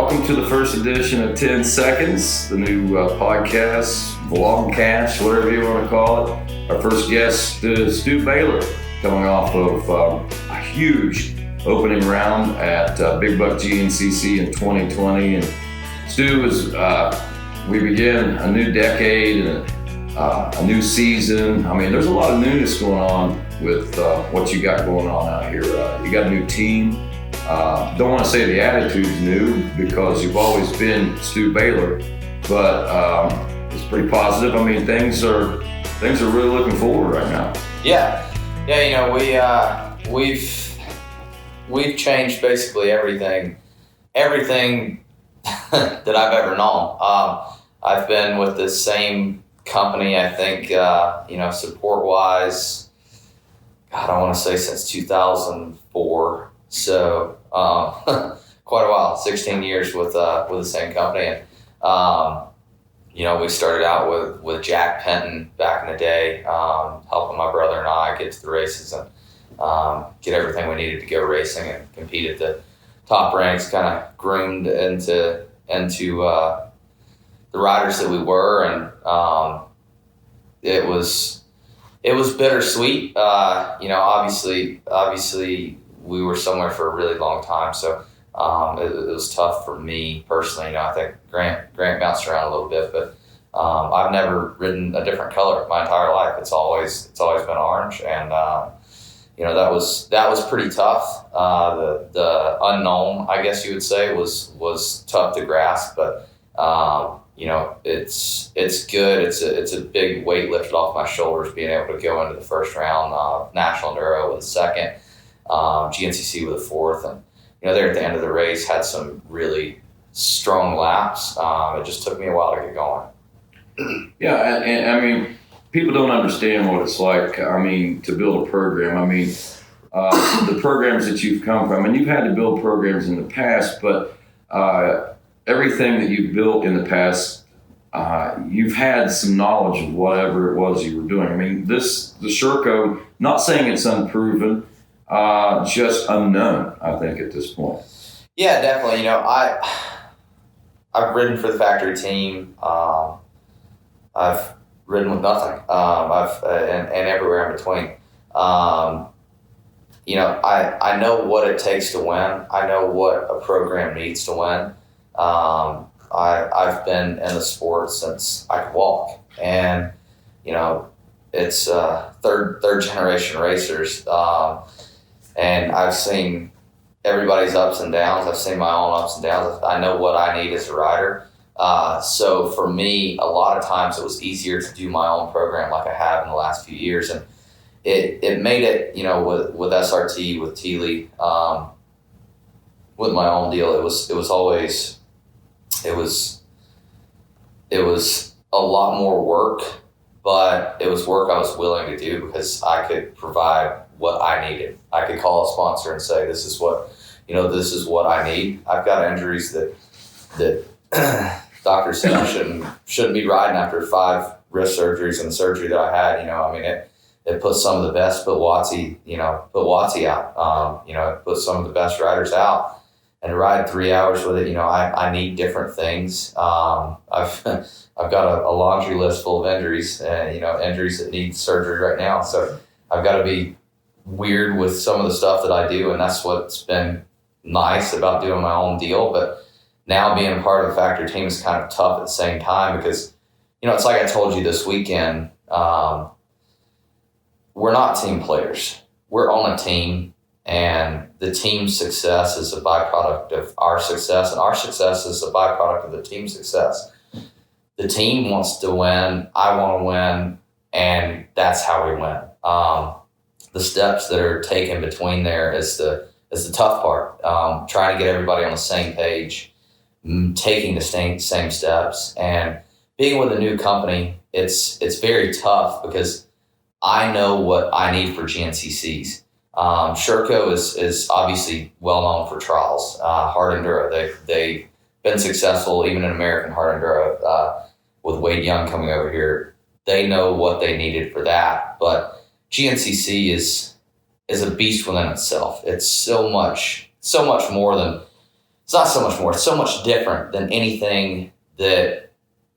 welcome to the first edition of 10 Seconds, the new podcast, vlogcast, whatever you want to call it. Our first guest is Stew Baylor, coming off of a huge opening round at Big Buck GNCC in 2020. And Stew is, we begin a new decade and a new season. I mean, there's a lot of newness going on with what you got going on out here. You got a new team. Don't want to say the attitude's new because you've always been Stew Baylor, but it's pretty positive. I mean, things are really looking forward right now. Yeah. You know, we've changed basically everything that I've ever known. I've been with the same company, I think, support wise, God, I want to say since 2004. So quite a while, 16 years with the same company. And, we started out with Jack Penton back in the day, helping my brother and I get to the races and get everything we needed to go racing and compete at the top ranks, kind of groomed into the riders that we were. And it was bittersweet. Obviously we were somewhere for a really long time. So it was tough for me personally. I think Grant bounced around a little bit, but I've never ridden a different color my entire life. It's always been orange. And, that was pretty tough. The unknown, I guess you would say, was tough to grasp, but, it's good. It's a big weight lifted off my shoulders being able to go into the first round, National Enduro with a second, GNCC with a fourth. And, there at the end of the race had some really strong laps. It just took me a while to get going. Yeah. And I mean, people don't understand what it's like, to build a program. The programs that you've come from, and you've had to build programs in the past, but everything that you've built in the past, you've had some knowledge of whatever it was you were doing. The Sherco, not saying it's unproven, just unknown, I think, at this point. Yeah, definitely. I've ridden for the Factory Team. I've ridden with nothing. And everywhere in between. I know what it takes to win. I know what a program needs to win. I've been in the sport since I could walk, and it's third generation racers, and I've seen everybody's ups and downs. I've seen my own ups and downs. I know what I need as a rider. So for me, a lot of times it was easier to do my own program like I have in the last few years, and it made it, with SRT, with Teely, with my own deal. It was a lot more work, but it was work I was willing to do because I could provide what I needed. I could call a sponsor and say, this is what I need. I've got injuries that doctors said I shouldn't be riding after 5 wrist surgeries and the surgery that I had. It put some of the best, put Watsy out. It put some of the best riders out. And to ride 3 hours with it, I need different things. I've got a laundry list full of injuries, injuries that need surgery right now. So I've got to be weird with some of the stuff that I do, and that's what's been nice about doing my own deal. But now being a part of the Factory Team is kind of tough at the same time because, it's like I told you this weekend, we're not team players. We're on a team. And the team's success is a byproduct of our success, and our success is a byproduct of the team's success. The team wants to win, I want to win, and that's how we win. The steps that are taken between there is the tough part. Trying to get everybody on the same page, taking the same steps, and being with a new company, it's very tough because I know what I need for GNCCs. Sherco is obviously well known for trials, hard enduro. They've been successful even in American hard enduro with Wade Young coming over here. They know what they needed for that, but GNCC is a beast within itself. It's so much more than it's not so much more. It's so much different than anything that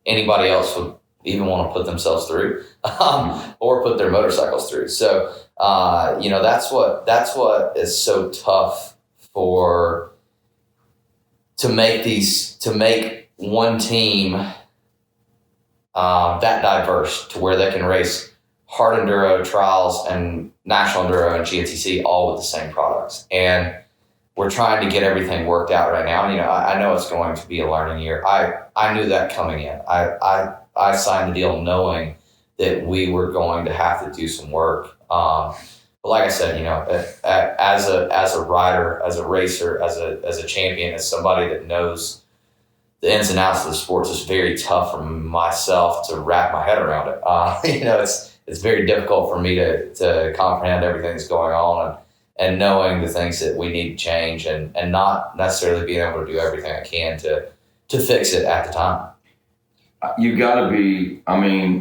anybody else would even want to put themselves through or put their motorcycles through. So, that's what is so tough to make one team that diverse to where they can race hard enduro trials and national enduro and GNCC all with the same products. And we're trying to get everything worked out right now. I know it's going to be a learning year. I knew that coming in. I signed the deal knowing that we were going to have to do some work. But like I said, as a rider, as a racer, as a champion, as somebody that knows the ins and outs of the sports, it's very tough for myself to wrap my head around it. It's very difficult for me to comprehend everything that's going on and knowing the things that we need to change and not necessarily being able to do everything I can to fix it at the time. You got to be,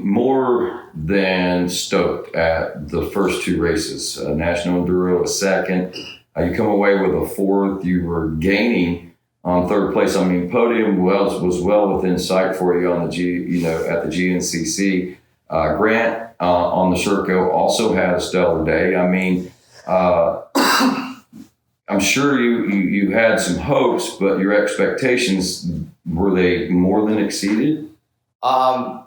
more than stoked at the first two races. National Enduro, a second. You come away with a fourth. You were gaining on third place. Podium was well within sight for you on the at the GNCC. Grant on the Sherco also had a stellar day. I'm sure you had some hopes, but your expectations, were they more than exceeded? I'm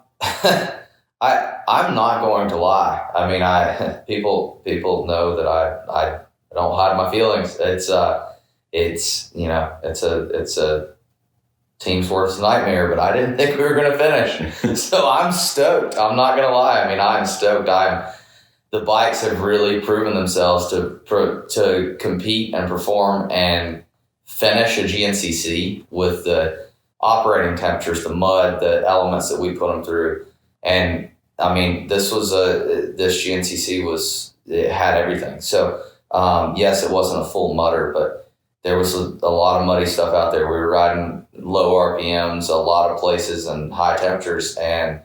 not going to lie. People know that I don't hide my feelings. It's a team's worst nightmare, but I didn't think we were going to finish. So I'm stoked. I'm not going to lie. I'm stoked. The bikes have really proven themselves to compete and perform and finish a GNCC with the operating temperatures, the mud, the elements that we put them through. And this GNCC it had everything. So yes, it wasn't a full mudder, but there was a lot of muddy stuff out there. We were riding low RPMs, a lot of places and high temperatures. And,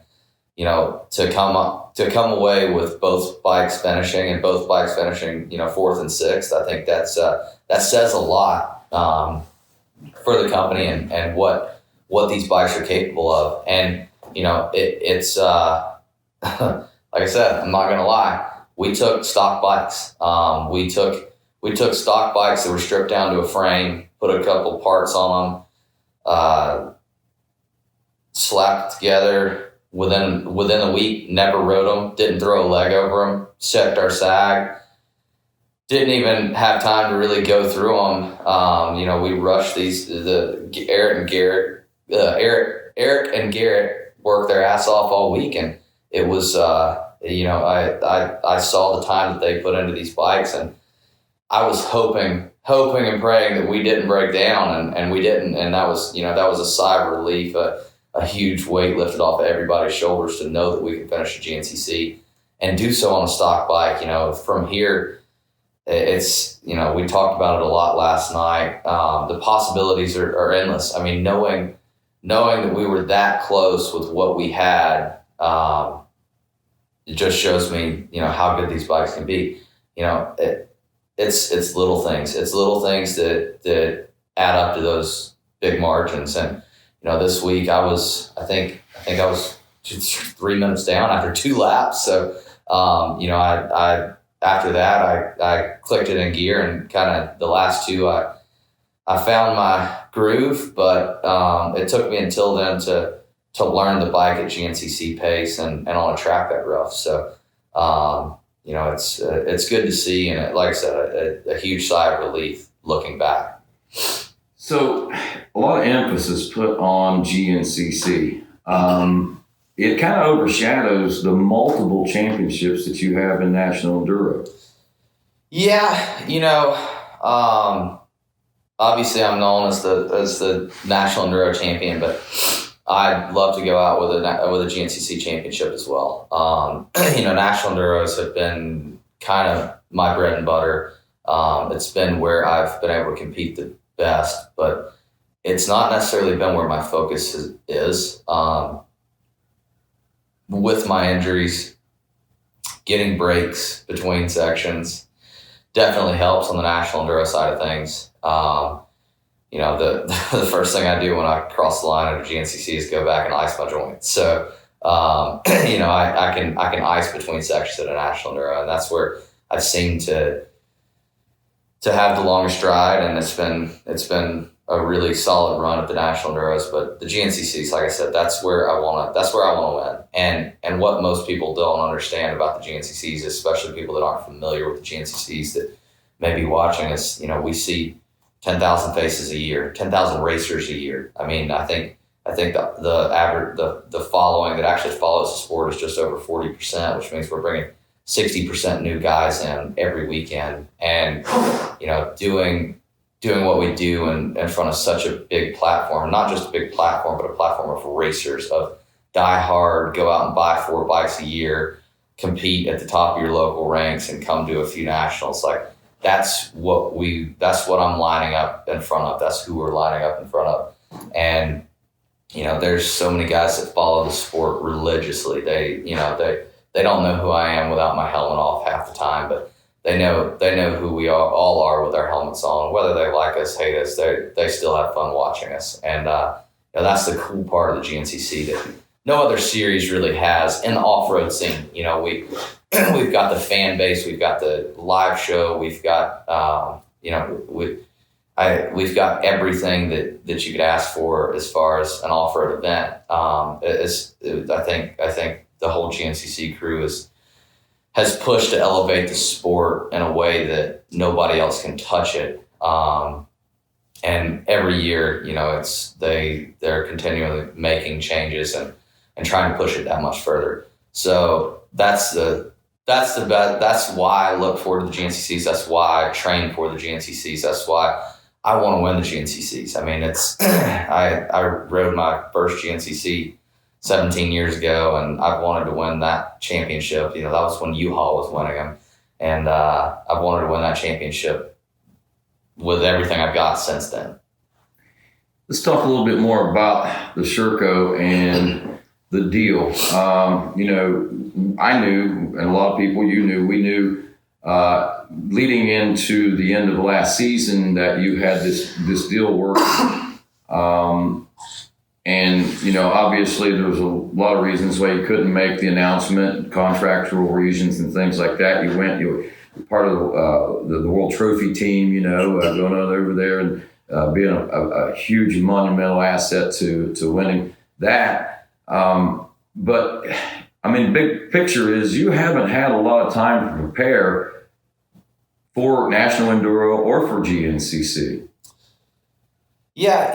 to come away with both bikes finishing fourth and sixth, I think that says a lot for the company and what these bikes are capable of. And, it's like I said, I'm not going to lie. We took stock bikes. We took stock bikes that were stripped down to a frame, put a couple parts on them, slapped together within a week, never rode them, didn't throw a leg over them, checked our sag, didn't even have time to really go through them. We rushed these. Eric and Garrett worked their ass off all week, and it was I saw the time that they put into these bikes, and I was hoping and praying that we didn't break down, and we didn't, and that was a sigh of relief, a huge weight lifted off of everybody's shoulders to know that we could finish the GNCC and do so on a stock bike. From here, it's we talked about it a lot last night. The possibilities are endless. Knowing that we were that close with what we had, it just shows me how good these bikes can be. It's little things. It's little things that add up to those big margins. And this week I think I was 3 minutes down after 2 laps. So I after that I clicked it in gear, and kind of the last 2 I found my groove, but it took me until then to learn the bike at GNCC pace and on a track that rough. So it's good to see, and like I said, a huge sigh of relief looking back. So a lot of emphasis put on GNCC. It kind of overshadows the multiple championships that you have in National Enduro. Yeah, obviously I'm known as the National Enduro champion, but I'd love to go out with a GNCC championship as well. National Enduros have been kind of my bread and butter. It's been where I've been able to compete the best, but it's not necessarily been where my focus is. With my injuries, getting breaks between sections definitely helps on the National Enduro side of things. the the first thing I do when I cross the line at a GNCC is go back and ice my joints. So, I can ice between sections at a national enduro, and that's where I've seemed to have the longest stride, and it's been a really solid run at the national enduros. But the GNCCs, like I said, that's where I want to win. And what most people don't understand about the GNCCs, especially people that aren't familiar with the GNCCs that may be watching, is we see 10,000 faces a year, 10,000 racers a year. I mean, I think the average the following that actually follows the sport is just over 40%, which means we're bringing 60% new guys in every weekend, and doing what we do in front of such a big platform, not just a big platform, but a platform of racers, of die hard, go out and buy 4 bikes a year, compete at the top of your local ranks, and come to a few nationals. Like, that's what I'm lining up in front of. That's who we're lining up in front of. And, there's so many guys that follow the sport religiously. They don't know who I am without my helmet off half the time, but they know who we all are with our helmets on. Whether they like us, hate us, they still have fun watching us. And that's the cool part of the GNCC that no other series really has in the off-road scene. We've got the fan base, we've got the live show, we've got we've got everything that you could ask for as far as an off-road event. I think the whole GNCC crew has pushed to elevate the sport in a way that nobody else can touch it. And every year, they're continually making changes and trying to push it that much further. So that's why I look forward to the GNCCs. That's why I train for the GNCCs. That's why I want to win the GNCCs. I mean, I rode my first GNCC 17 years ago, and I've wanted to win that championship. That was when U-Haul was winning them. And I've wanted to win that championship with everything I've got since then. Let's talk a little bit more about the Sherco and the deal. I knew, and a lot of people we knew, leading into the end of the last season that you had this deal working. And, obviously there was a lot of reasons why you couldn't make the announcement, contractual reasons and things like that. You were part of the World Trophy team, going on over there and being a huge monumental asset to winning that. But, I mean, big picture is you haven't had a lot of time to prepare for National Enduro or for GNCC. Yeah,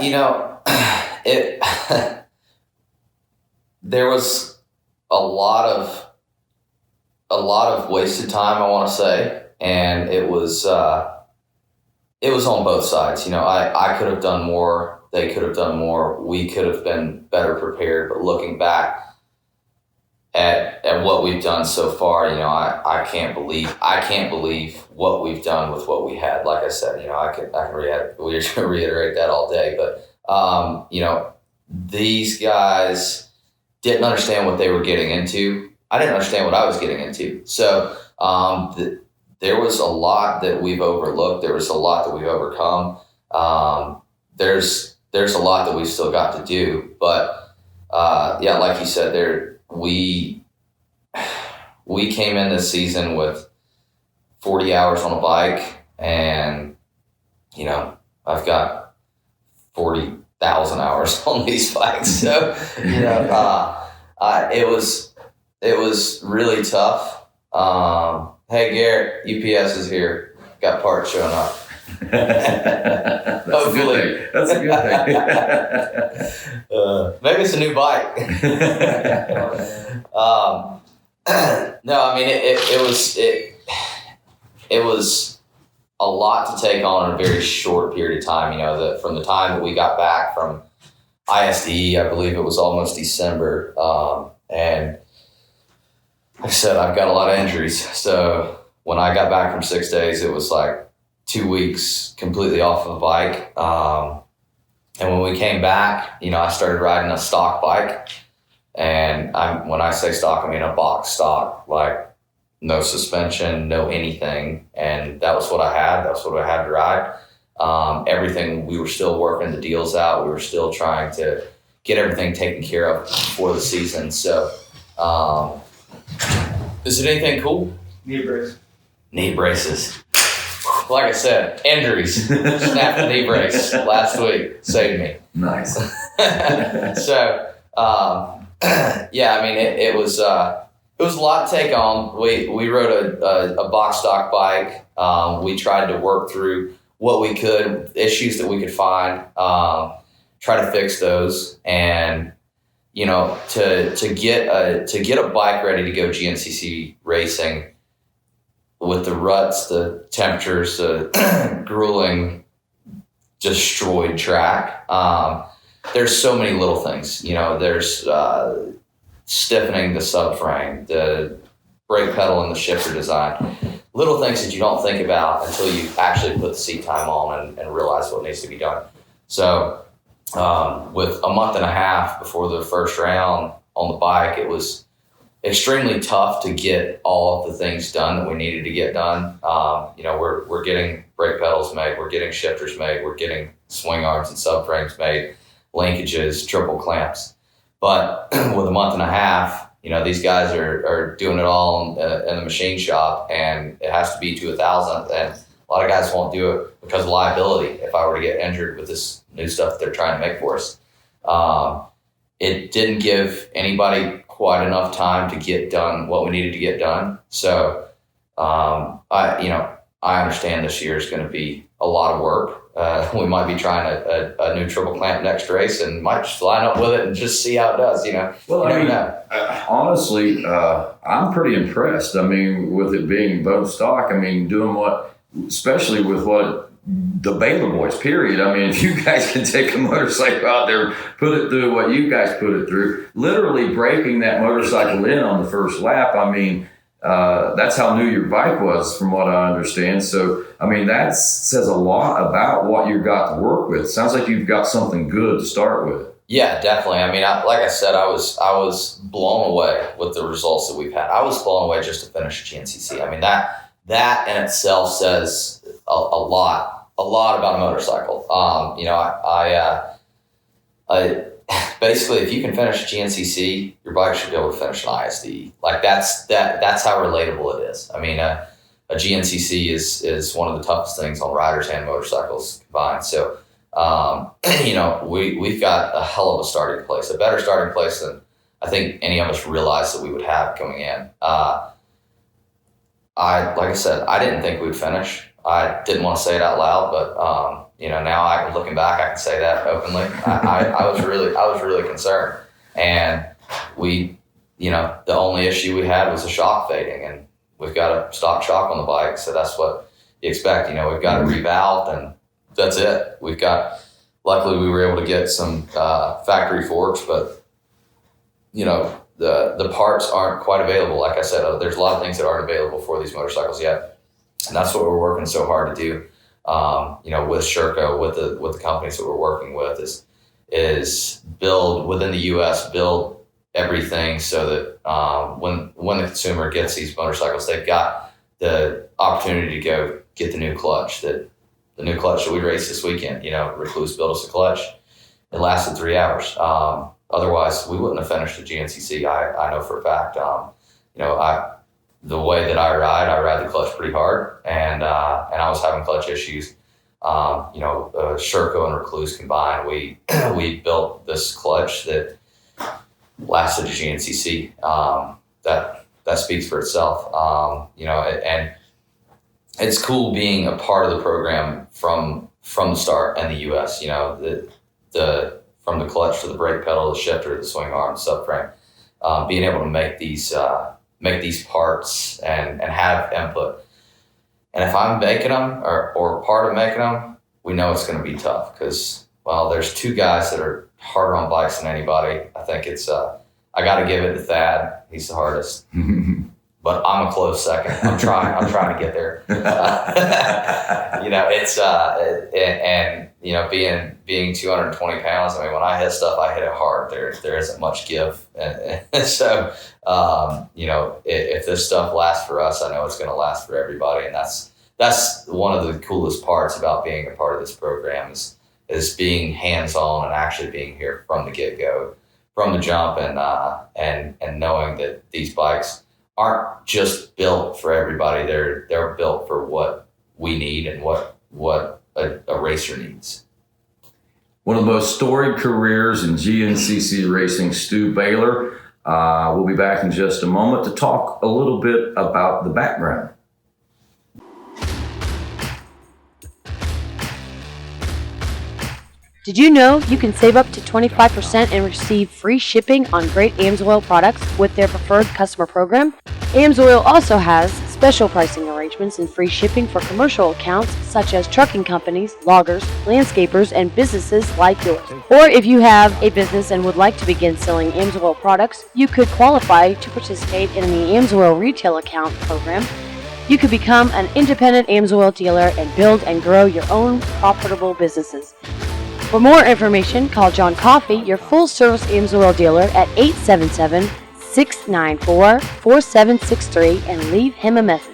there was a lot of wasted time, I want to say, and it was on both sides. I could have done more, they could have done more, we could have been better prepared. But looking back at what we've done so far, I can't believe what we've done with what we had. Like I said, I can reiterate that all day, but these guys didn't understand what they were getting into. I didn't understand what I was getting into. So there was a lot that we've overlooked. There was a lot that we've overcome. There's a lot that we've still got to do. But like you said, we came in this season with 40 hours on a bike, and I've got 40,000 hours on these bikes. So it was really tough. Hey Garrett, UPS is here. Got parts showing up. Hopefully. That's a good thing. Maybe it's a new bike. No, I mean it was a lot to take on in a very short period of time. From the time that we got back from ISDE, I believe it was almost December, and like I said, I've got a lot of injuries. So when I got back from 6 days, it was like 2 weeks completely off of the bike. And when we came back, I started riding a stock bike. And when I say stock, I mean a box stock, like no suspension, no anything. And that was what I had. That's what I had to ride. everything, we were still working the deals out. We were still trying to get everything taken care of for the season. So, is it anything cool? Knee braces. Like I said, injuries. Snapped the knee brace last week. Saved me. Nice. So, yeah, I mean, it was a lot to take on. We rode a box stock bike. We tried to work through what we could, issues that we could find, try to fix those, and to get a bike ready to go GNCC racing with the ruts, the temperatures, the grueling, destroyed track. There's so many little things. There's stiffening the subframe, the brake pedal, and the shifter design. Little things that you don't think about until you actually put the seat time on and realize what needs to be done. So with a month and a half before the first round on the bike, it was extremely tough to get all of the things done that we needed to get done. We're getting brake pedals made, we're getting shifters made, we're getting swing arms and subframes made, linkages, triple clamps. But with a month and a half, these guys are doing it all in the machine shop, and it has to be to 1,000th. And a lot of guys won't do it because of liability. If I were to get injured with this new stuff that they're trying to make for us, it didn't give anybody quite enough time to get done what we needed to get done. So, I understand this year is going to be a lot of work. We might be trying a new triple clamp next race, and might just line up with it and just see how it does. Well, honestly, I'm pretty impressed. I mean, with it being bone stock, I mean, doing especially with what the Baylor Boys, period. I mean, if you guys can take a motorcycle out there, put it through what you guys put it through, literally breaking that motorcycle in on the first lap. I mean, that's how new your bike was, from what I understand. So, I mean, that says a lot about what you've got to work with. Sounds like you've got something good to start with. Yeah, definitely. I mean, like I said, I was blown away with the results that we've had. I was blown away just to finish GNCC. I mean, that in itself says a lot about a motorcycle. I basically, if you can finish a GNCC, your bike should be able to finish an ISD. Like that's how relatable it is. I mean, a GNCC is one of the toughest things on riders and motorcycles combined. So, we've got a hell of a starting place, a better starting place than I think any of us realized that we would have coming in. Like I said, I didn't think we'd finish. I didn't want to say it out loud, but now looking back, I can say that openly. I was really concerned, and we, the only issue we had was the shock fading, and we've got a stock shock on the bike, so that's what you expect. We've got it revalved, and that's it. Luckily we were able to get some factory forks, but the parts aren't quite available. Like I said, there's a lot of things that aren't available for these motorcycles yet, and that's what we're working so hard to do. With Sherco, with the companies that we're working with, is build within the U.S., build everything so that when the consumer gets these motorcycles, they've got the opportunity to go get the new clutch that we raced this weekend. Recluse built us a clutch. It lasted 3 hours. Otherwise, we wouldn't have finished the GNCC. I know for a fact. The way that I ride the clutch pretty hard, and I was having clutch issues. Sherco and Recluse combined, we built this clutch that lasted a GNCC. That speaks for itself. And it's cool being a part of the program from the start in the U.S. From the clutch to the brake pedal, the shifter, the swing arm, subframe, being able to make these parts and have input. And if I'm making them or part of making them, we know it's going to be tough because, there's two guys that are harder on bikes than anybody. I think it's, I got to give it to Thad. He's the hardest, but I'm a close second. I'm trying to get there. Being 220 pounds, I mean, when I hit stuff, I hit it hard. There isn't much give. And so, if this stuff lasts for us, I know it's going to last for everybody. And that's that's one of the coolest parts about being a part of this program is being hands-on and actually being here from the get-go, from the jump, and knowing that these bikes aren't just built for everybody. They're built for what we need and what a racer needs. One of the most storied careers in GNCC racing, Stew Baylor. We'll be back in just a moment to talk a little bit about the background. Did you know you can save up to 25% and receive free shipping on great AMSOIL products with their preferred customer program? AMSOIL also has special pricing arrangements and free shipping for commercial accounts such as trucking companies, loggers, landscapers, and businesses like yours. Or if you have a business and would like to begin selling AMSOIL products, you could qualify to participate in the AMSOIL retail account program. You could become an independent AMSOIL dealer and build and grow your own profitable businesses. For more information, call John Coffey, your full-service AMSOIL dealer, at 877-694-4763 and leave him a message.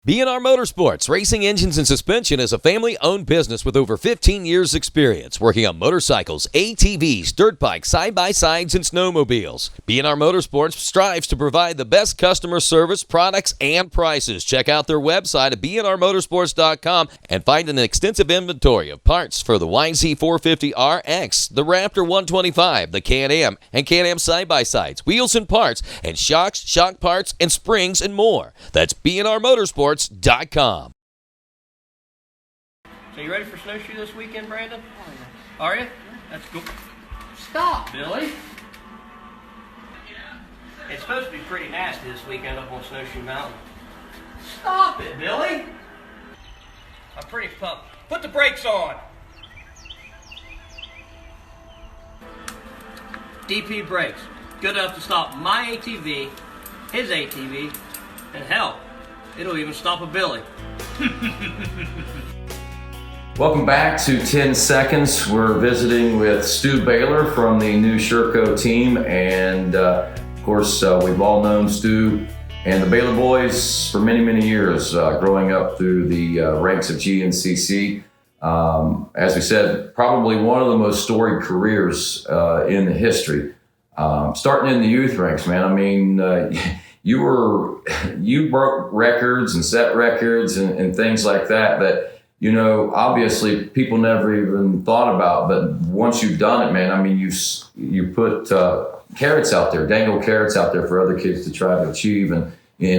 B&R Motorsports Racing Engines and Suspension is a family-owned business with over 15 years' experience working on motorcycles, ATVs, dirt bikes, side-by-sides, and snowmobiles. B&R Motorsports strives to provide the best customer service, products, and prices. Check out their website at bnrmotorsports.com and find an extensive inventory of parts for the YZ450RX, the Raptor 125, the Can-Am, and Can-Am side-by-sides, wheels and parts, and shocks, shock parts, and springs, and more. That's bnrmotorsports.com. So you ready for snowshoe this weekend, Brandon? Oh, yeah. Are you? That's cool. Stop, Billy. It's supposed to be pretty nasty this weekend up on Snowshoe Mountain. Stop it, Billy. I'm pretty pumped. Put the brakes on. DP brakes. Good enough to stop my ATV, his ATV, and hell, it'll even stop a Billy. Welcome back to 10 Seconds. We're visiting with Stew Baylor from the new Sherco team. And of course, we've all known Stew and the Baylor Boys for many, many years, growing up through the ranks of GNCC. As we said, probably one of the most storied careers in the history. Starting in the youth ranks, man. I mean, you broke records and set records and things like that, you know, obviously people never even thought about, but once you've done it, man, I mean, you put carrots out there, dangle carrots out there for other kids to try to achieve and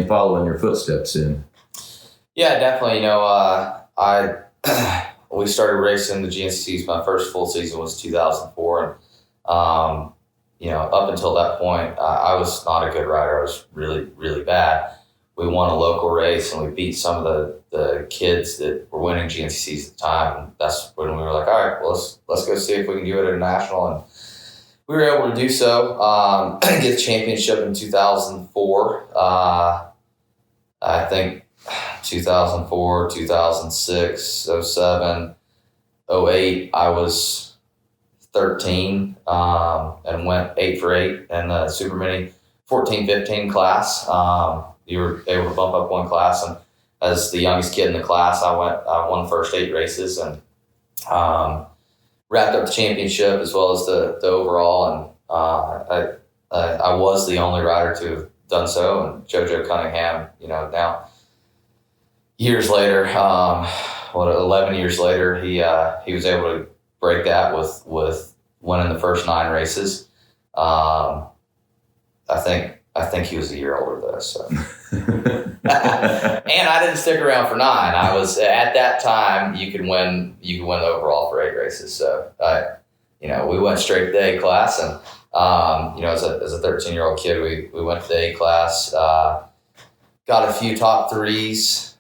follow in your footsteps in. Yeah, definitely. You know, we started racing the GNCCs. My first full season was 2004. And, you know, up until that point, I was not a good rider. I was really, really bad. We won a local race and we beat some of the kids that were winning GNCCs at the time. And that's when we were like, all right, well, let's go see if we can do it at a national. And we were able to do so, get the championship in 2004. I think 2004, 2006, 07, 08, I was 13 and went 8 for 8 in the Super Mini 14-15 class. You were able to bump up one class, and as the youngest kid in the class, I won the first 8 races and wrapped up the championship as well as the overall. And I was the only rider to have done so. And JoJo Cunningham, you know, now years later, 11 years later, he was able to break that with winning the first 9 races. I think he was a year older though, so. And I didn't stick around for 9. I was at that time you could win the overall for 8 races. So you know, we went straight to the A class, and you know, as a 13-year-old kid, we went to the A class, got a few top 3s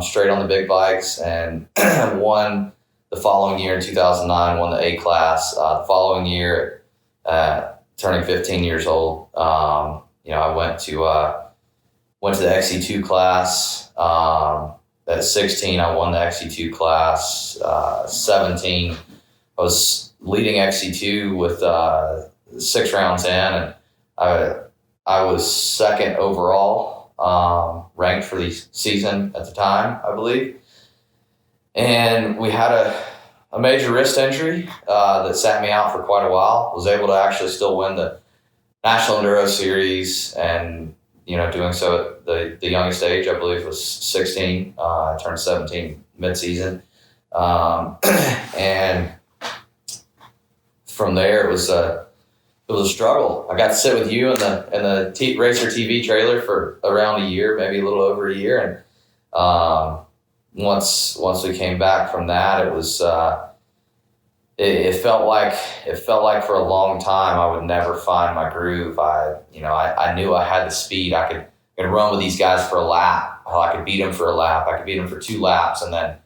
straight on the big bikes, and won the following year in 2009. Won the A class. The following year, turning 15 years old. You know, I went to the XC2 class. At 16, I won the XC2 class. 17, I was leading XC2 with 6 rounds in, and I was 2nd overall, ranked for the season at the time, I believe. And we had a major wrist injury that sat me out for quite a while. Was able to actually still win the National Enduro Series, and doing so at the youngest age, I believe was 16. I turned 17 mid-season, and from there it was a struggle. I got to sit with you in the Racer TV trailer for around a year, maybe a little over a year, and once we came back from that, it was it felt like for a long time I would never find my groove. I knew I had the speed. I could run with these guys for a lap. I could beat them for a lap. I could beat them for 2 laps, and then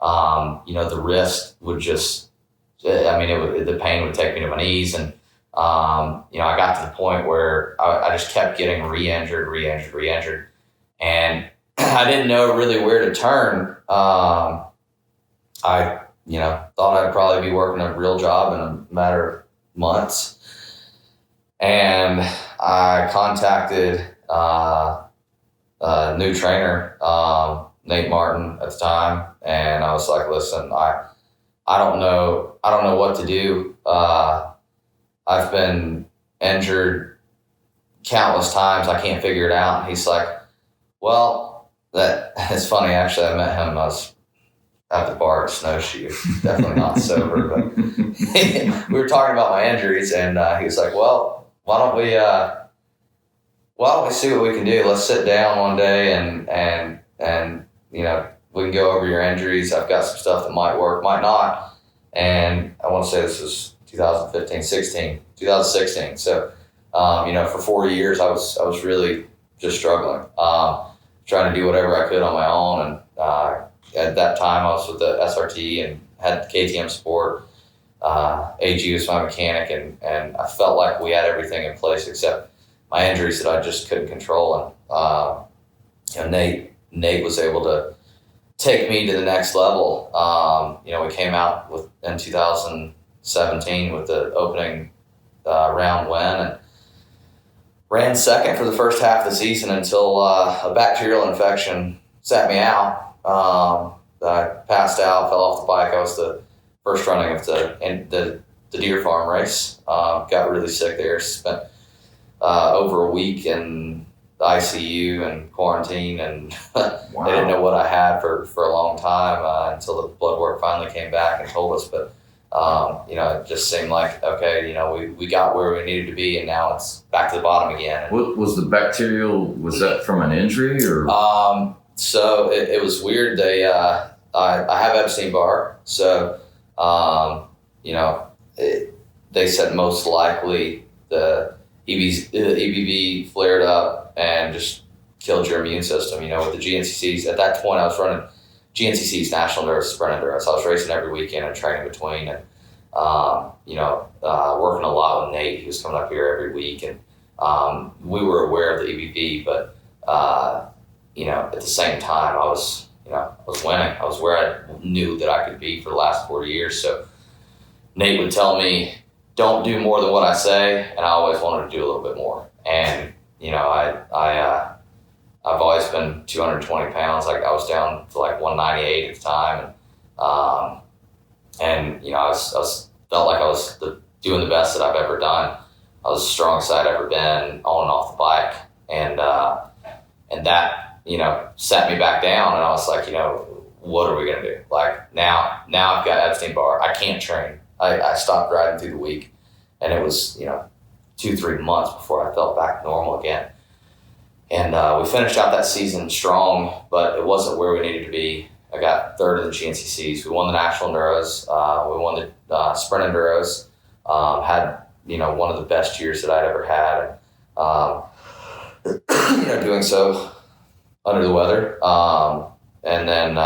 the wrist would just, the pain would take me to my knees, and I got to the point where I just kept getting re-injured, and I didn't know really where to turn. I thought I'd probably be working a real job in a matter of months. And I contacted a new trainer, Nate Martin at the time. And I was like, listen, I don't know what to do. I've been injured countless times. I can't figure it out. And he's like, well, it's funny. Actually, I met him. I was at the bar at Snowshoe, definitely not sober, but we were talking about my injuries, and he was like, well, why don't we see what we can do? Let's sit down one day and we can go over your injuries. I've got some stuff that might work, might not. And I want to say this was 2016. So, for 4 years, I was really just struggling, trying to do whatever I could on my own. And at that time, I was with the SRT and had KTM Sport. AG was my mechanic, and I felt like we had everything in place except my injuries that I just couldn't control. And Nate was able to take me to the next level. We came out in 2017 with the opening round win, and ran second for the first half of the season until a bacterial infection sat me out. I passed out, fell off the bike. I was the first running of the deer farm race. Got really sick there. Spent over a week in the ICU and quarantine, and Wow. They didn't know what I had for a long time until the blood work finally came back and told us. But it just seemed like, okay, we got where we needed to be, and now it's back to the bottom again. What was the bacterial? Was that from an injury or? So it was weird. They I have Epstein-Barr, so they said most likely the EBV flared up and just killed your immune system. With the GNCCs at that point, I was running GNCC's National Enduro Sprint Enduro, so I was racing every weekend and training between, and working a lot with Nate. He was coming up here every week, and we were aware of the EBV, but at the same time, I was winning. I was where I knew that I could be for the last 4 years. So Nate would tell me, don't do more than what I say. And I always wanted to do a little bit more. And, I've always been 220 pounds. Like I was down to like 198 at the time. And I felt like I was doing the best that I've ever done. I was the strongest I'd ever been on and off the bike. And that, sat me back down, and I was like, what are we going to do? Like now I've got Epstein-Barr. I can't train. I stopped riding through the week, and it was, 2-3 months before I felt back normal again. And we finished out that season strong, but it wasn't where we needed to be. I got third in the GNCCs. We won the National Enduros. We won the Sprint Enduros. Had, one of the best years that I'd ever had. Doing so under the weather. And then,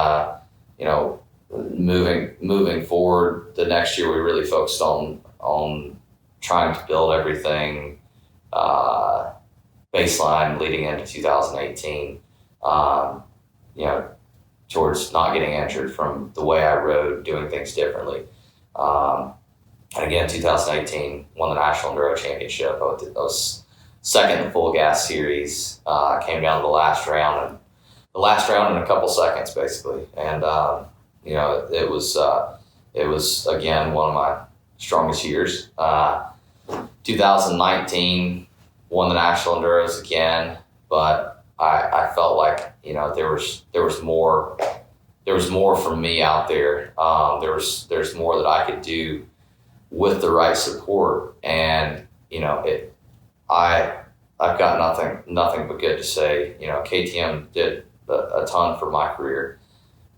moving forward, the next year we really focused on trying to build everything baseline leading into 2018, towards not getting injured from the way I rode, doing things differently. And again, 2018, won the National Enduro Championship. I was second in the full gas series. Came down to the last round in a couple seconds, basically. And it was again one of my strongest years. 2019 won the national enduros again, but I felt like there was more for me out there. There's more that I could do with the right support, and I've got nothing but good to say. KTM did a ton for my career,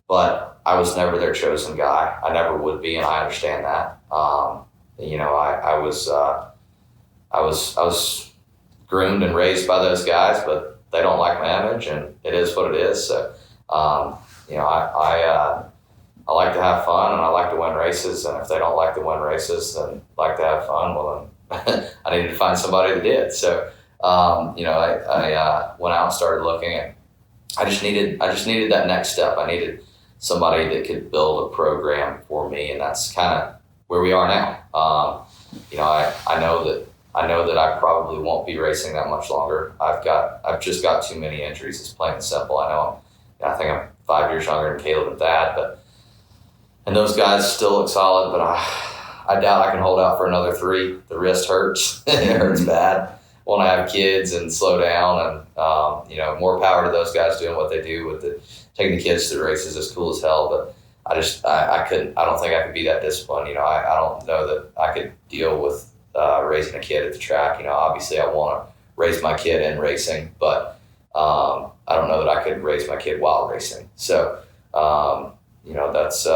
but I was never their chosen guy. I never would be, and I understand that. I was groomed and raised by those guys, but they don't like my image, and it is what it is. So, I like to have fun, and I like to win races. And if they don't like to win races and like to have fun, well, then I needed to find somebody that did. So, I went out and started looking, and I just needed that next step. I needed somebody that could build a program for me, and that's kind of where we are now. I know that I probably won't be racing that much longer. I've just got too many injuries. It's plain and simple. I think I'm 5 years younger than Caleb and Thad, and those guys still look solid, but I doubt I can hold out for another 3. The wrist hurts. It hurts bad. Want to have kids and slow down, and more power to those guys doing what they do with taking the kids to the races. Is cool as hell, but I couldn't. I don't think I could be that disciplined. I don't know that I could deal with raising a kid at the track. Obviously I want to raise my kid in racing, but I don't know that I could raise my kid while racing. So that's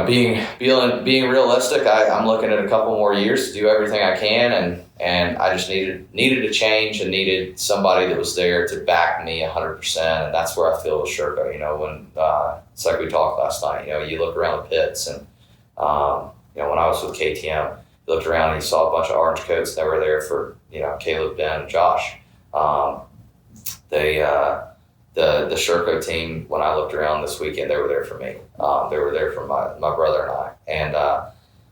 being realistic. I'm looking at a couple more years to do everything I can, and I just needed a change and needed somebody that was there to back me 100%. And that's where I feel with Sherco. When it's like we talked last night. You look around the pits, and when I was with KTM, you looked around and you saw a bunch of orange coats. They were there for Caleb, Ben, and Josh. The Sherco team, when I looked around this weekend, they were there for me. They were there for my brother and I,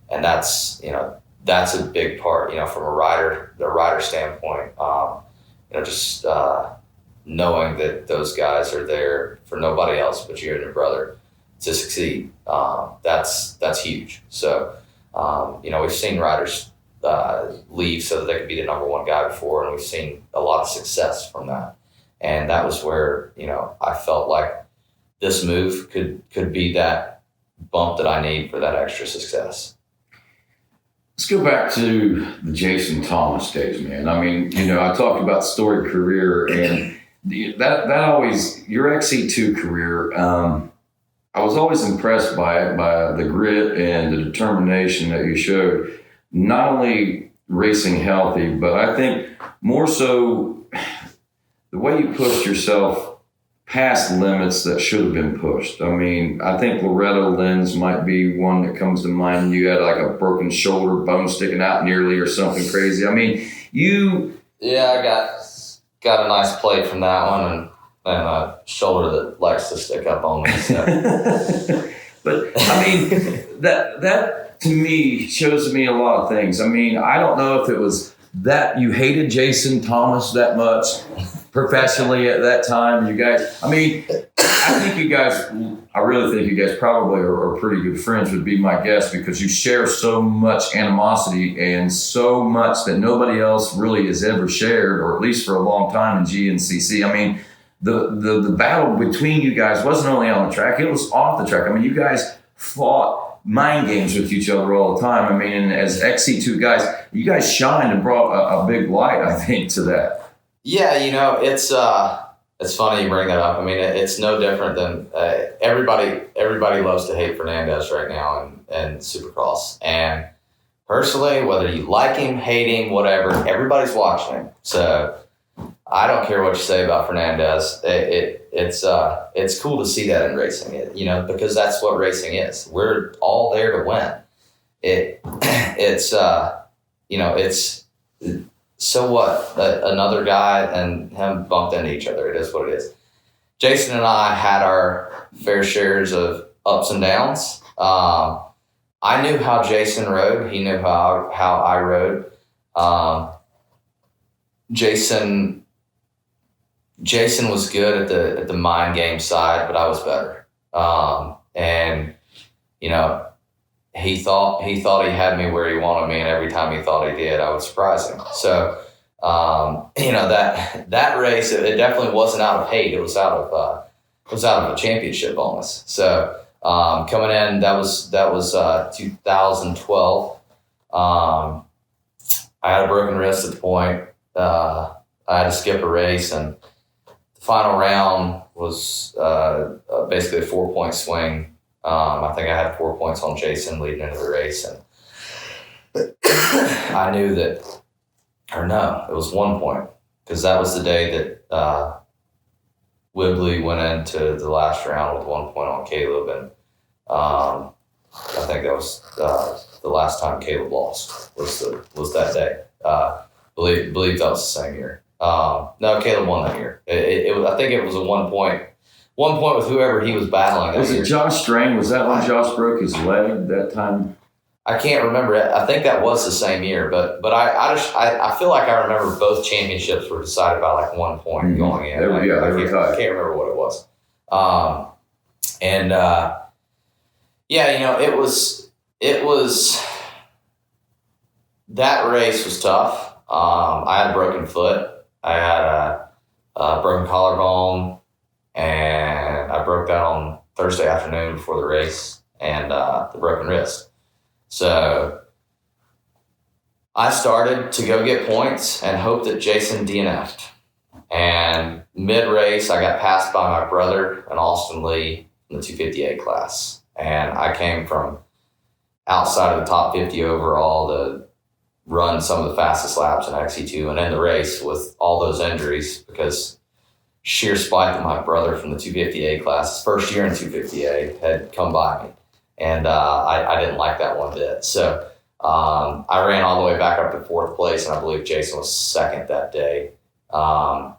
and that's a big part. From the rider standpoint. Just knowing that those guys are there for nobody else but you and your brother to succeed. That's huge. So we've seen riders leave so that they could be the number one guy before, and we've seen a lot of success from that. And that was where, I felt like this move could be that bump that I need for that extra success. Let's go back to the Jason Thomas days, man. I talked about Storied career, and that always, your XC2 career, I was always impressed by it, by the grit and the determination that you showed, not only racing healthy, but I think more so the way you pushed yourself past limits that should have been pushed. I think Loretta Lynn's might be one that comes to mind. You had like a broken shoulder, bone sticking out nearly or something crazy. Yeah, I got a nice plate from that one and a shoulder that likes to stick up on me. So. But that to me shows me a lot of things. I don't know if it was that you hated Jason Thomas that much professionally at that time. You guys, I really think you guys probably are pretty good friends, would be my guess, because you share so much animosity and so much that nobody else really has ever shared, or at least for a long time in GNCC. The battle between you guys wasn't only on the track, it was off the track. You guys fought mind games with each other all the time. And as XC2 guys, you guys shined and brought a big light, I think, to that. Yeah, it's funny you bring that up. It's no different than everybody loves to hate Fernandez right now and Supercross. And personally, whether you like him, hate him, whatever, everybody's watching him. So I don't care what you say about Fernandez. It's cool to see that in racing, because that's what racing is. We're all there to win. It's so what? Another guy and him bumped into each other. It is what it is. Jason and I had our fair shares of ups and downs. I knew how Jason rode. He knew how I rode. Jason was good at the mind game side, but I was better. And, you know, he thought he had me where he wanted me, and every time he thought he did, I would surprise him. So, you know, that race, it definitely wasn't out of hate. It was out of a championship bonus. So, coming in, that was 2012. I had a broken wrist at the point. I had to skip a race, and the final round was basically a 4-point swing. I think I had 4 points on Jason leading into the race, and I knew that, or no, it was 1 point, because that was the day that Wibley went into the last round with 1 point on Caleb, and I think that was the last time Caleb lost was that day. Believe that was the same year. No, Caleb won that year. It was, I think it was a 1 point. 1 point with whoever he was battling. Was it Josh Strain? Was that when Josh broke his leg that time? I can't remember it. I think that was the same year, but I feel like I remember both championships were decided by like 1 point going in. I can't remember what it was. Yeah, you know, it was that race was tough. I had a broken foot. I had a broken collarbone, and I broke that on Thursday afternoon before the race, and the broken wrist. So I started to go get points and hope that Jason DNF'd. And mid-race, I got passed by my brother and Austin Lee in the 258 class. And I came from outside of the top 50 overall to run some of the fastest laps in XC2 and end the race with all those injuries, because sheer spite that my brother from the 250A class, his first year in 250A, had come by me. And I didn't like that one bit. So I ran all the way back up to 4th place, and I believe Jason was 2nd that day. I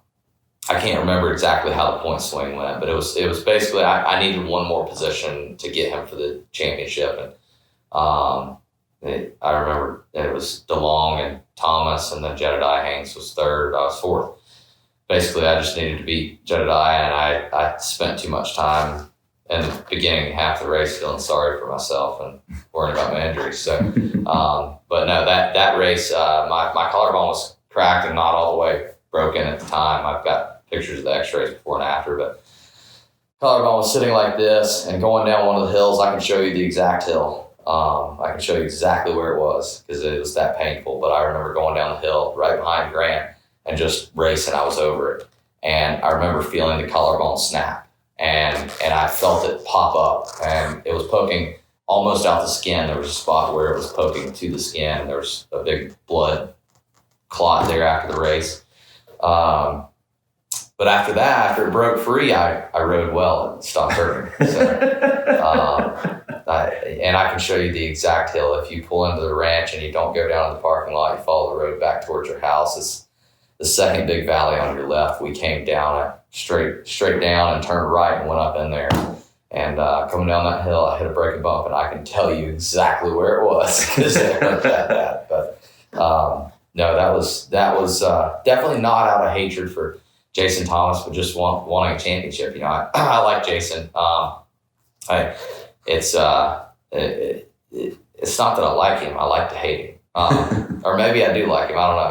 can't remember exactly how the point swing went, but it was basically I needed one more position to get him for the championship. And I remember it was DeLong and Thomas, and then Jedediah Haynes was 3rd. I was 4th. Basically, I just needed to beat Jedediah, and I spent too much time in the beginning half the race feeling sorry for myself and worrying about my injuries. So, but no, that race, my collarbone was cracked and not all the way broken at the time. I've got pictures of the x-rays before and after, but collarbone was sitting like this and going down one of the hills. I can show you the exact hill. I can show you exactly where it was because it was that painful. But I remember going down the hill right behind Grant and just racing. I was over it. And I remember feeling the collarbone snap. And I felt it pop up, and it was poking almost out the skin. There was a spot where it was poking to the skin. There was a big blood clot there after the race. But after that, after it broke free, I rode well and stopped hurting. So, and I can show you the exact hill. If you pull into the ranch and you don't go down to the parking lot, you follow the road back towards your house. It's the second big valley on your left. We came down straight down and turned right and went up in there. And coming down that hill, I hit a braking bump, and I can tell you exactly where it was because it went that bad. But no, that was definitely not out of hatred for Jason Thomas, but just wanting a championship. You know, I like Jason. It's not that I like him. I like to hate him. Or maybe I do like him. I don't know.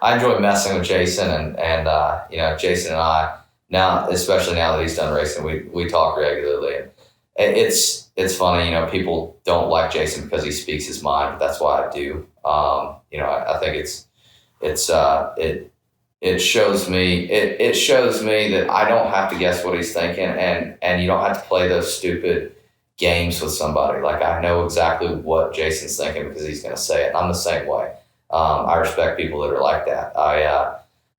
I enjoy messing with Jason, and you know, Jason and I now, especially now that he's done racing, we talk regularly. And it's funny, you know, people don't like Jason because he speaks his mind, but that's why I do. You know, I think it shows me that I don't have to guess what he's thinking, and you don't have to play those stupid games with somebody. Like, I know exactly what Jason's thinking because he's going to say it. And I'm the same way. I respect people that are like that.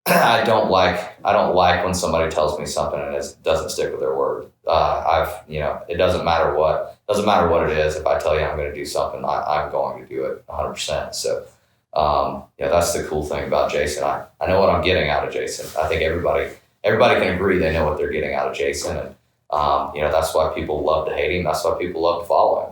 I don't like when somebody tells me something and it doesn't stick with their word. It doesn't matter what it is. If I tell you I'm going to do something, I'm going to do it 100%. So, that's the cool thing about Jason. I know what I'm getting out of Jason. I think everybody can agree they know what they're getting out of Jason. And, that's why people love to hate him. That's why people love to follow him.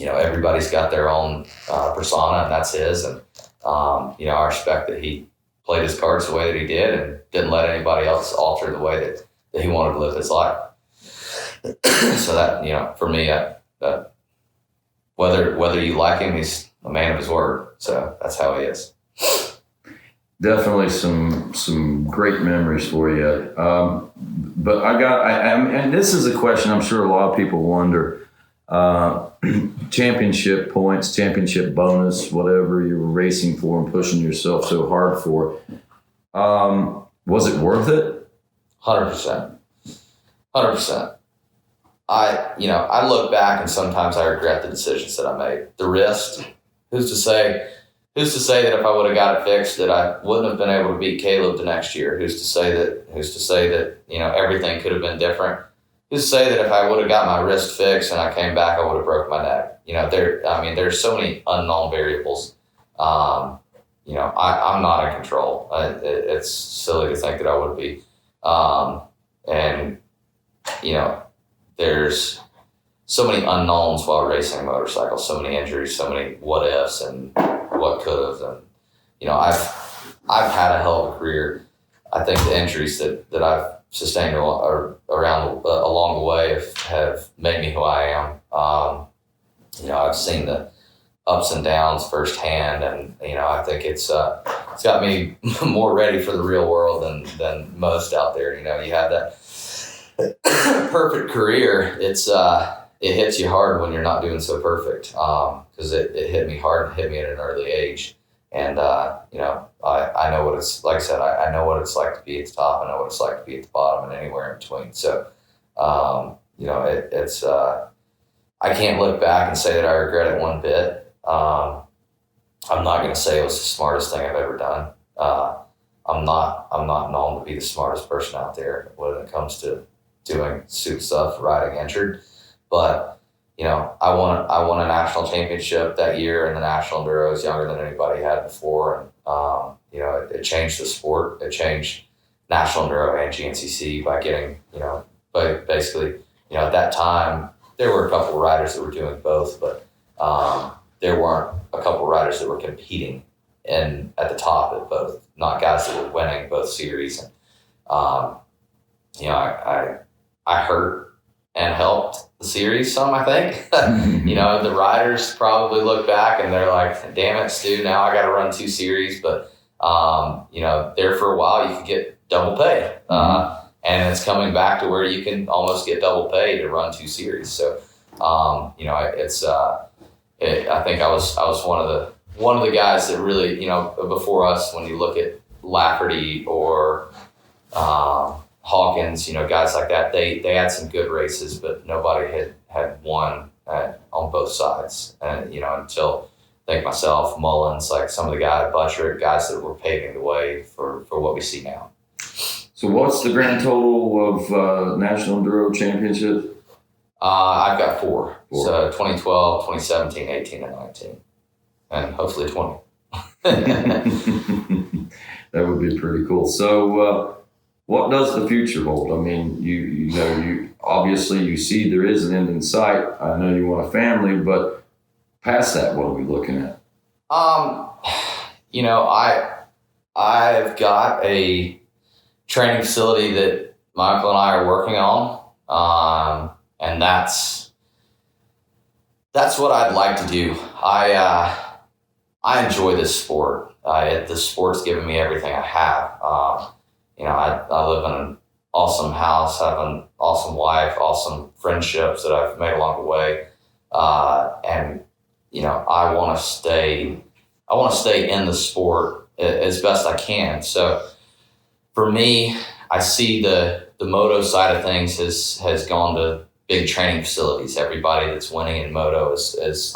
Everybody's got their own persona, and that's his. And, I respect that he played his cards the way that he did and didn't let anybody else alter the way that he wanted to live his life. So that, you know, for me, whether you like him, he's a man of his word. So that's how he is. Definitely some great memories for you. But and this is a question I'm sure a lot of people wonder. Championship points, championship bonus, whatever you were racing for and pushing yourself so hard for. Was it worth it? 100%. 100%. I look back and sometimes I regret the decisions that I made. The wrist, who's to say that if I would have got it fixed that I wouldn't have been able to beat Caleb the next year? Who's to say that, you know, everything could have been different? Who's to say that if I would have got my wrist fixed and I came back, I would have broke my neck? You know, there's so many unknown variables. You know, I'm not in control. It's silly to think that I would be. And, you know, there's so many unknowns while racing a motorcycle, so many injuries, so many what ifs and what could have. And, you know, I've had a hell of a career. I think the injuries that I've sustained along the way have made me who I am. You know, I've seen the ups and downs firsthand, and, you know, I think it's got me more ready for the real world than most out there. You know, you have that perfect career. It hits you hard when you're not doing so perfect, because it hit me hard and hit me at an early age. And, you know, I know what it's, like I said, I know what it's like to be at the top. I know what it's like to be at the bottom and anywhere in between. So, you know, it's I can't look back and say that I regret it one bit. I'm not going to say it was the smartest thing I've ever done. I'm not known to be the smartest person out there when it comes to doing suit stuff, riding injured. But, you know, I won a national championship that year in the national enduro. I was younger than anybody had before. And, you know, it changed the sport. It changed national enduro and GNCC by getting, you know, but basically, you know, at that time, there were a couple of riders that were doing both, but there weren't a couple of riders that were competing at the top at both, not guys that were winning both series. And, you know, I hurt and helped the series some, I think. You know, the riders probably look back and they're like, damn it, Stu, now I got to run 2 series. But, you know, there for a while you could get double pay. And it's coming back to where you can almost get double pay to run 2 series. So, you know, I think I was one of the guys that really, you know, before us, when you look at Lafferty or Hawkins, you know, guys like that, they had some good races, but nobody had won on both sides. And, you know, until I think myself, Mullins, like some of the guys, Buttrick, guys that were paving the way for what we see now. So what's the grand total of National Enduro Championships? I've got 4. So 2012, 2017, 18, and 19. And hopefully 20. That would be pretty cool. So what does the future hold? I mean, you know, you obviously you see there is an end in sight. I know you want a family, but past that, what are we looking at? You know, I've got a training facility that my uncle and I are working on, and that's what I'd like to do. I enjoy this sport. This sport's given me everything I have. You know, I live in an awesome house, have an awesome wife, awesome friendships that I've made along the way, and you know, I want to stay in the sport as best I can. So for me, I see the moto side of things has gone to big training facilities. Everybody that's winning in moto is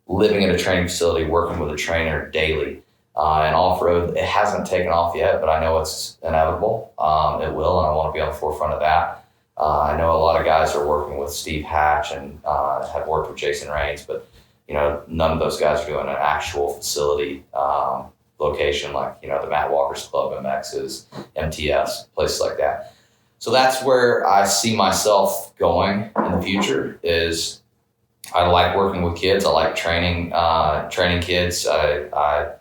living at a training facility, working with a trainer daily. And off-road, it hasn't taken off yet, but I know it's inevitable. It will, and I want to be on the forefront of that. I know a lot of guys are working with Steve Hatch and have worked with Jason Raines, but you know, none of those guys are doing an actual facility location like, you know, the Matt Walker's Club, MX's, MTS, places like that. So that's where I see myself going in the future. Is I like working with kids. I like training kids. I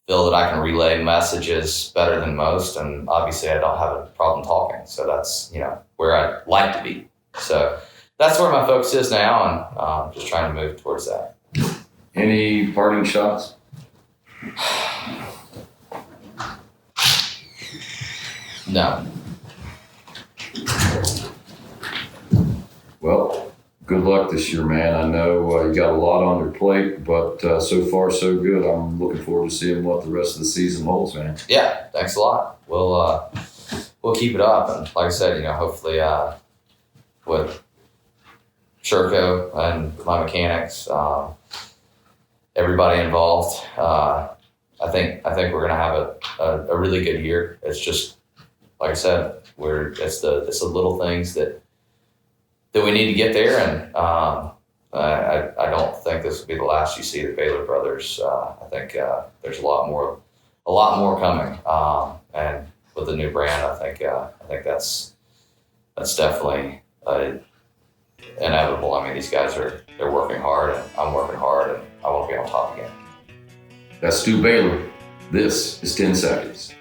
feel that I can relay messages better than most, and obviously I don't have a problem talking. So that's, where I'd like to be. So that's where my focus is now, and I'm just trying to move towards that. Any parting shots? No. Well, good luck this year, man. I know you got a lot on your plate, but so far so good. I'm looking forward to seeing what the rest of the season holds, man. Yeah, thanks a lot. We'll keep it up, and like I said, hopefully with Sherco and my mechanics, everybody involved, I think we're gonna have a really good year. It's just like I said, it's the little things that we need to get there, and I don't think this will be the last you see the Baylor brothers. I think there's a lot more coming, and with the new brand, I think that's definitely inevitable. I mean, these guys they're working hard, and I'm working hard, and I want to be on top again. That's Stew Baylor. This is 10 Seconds.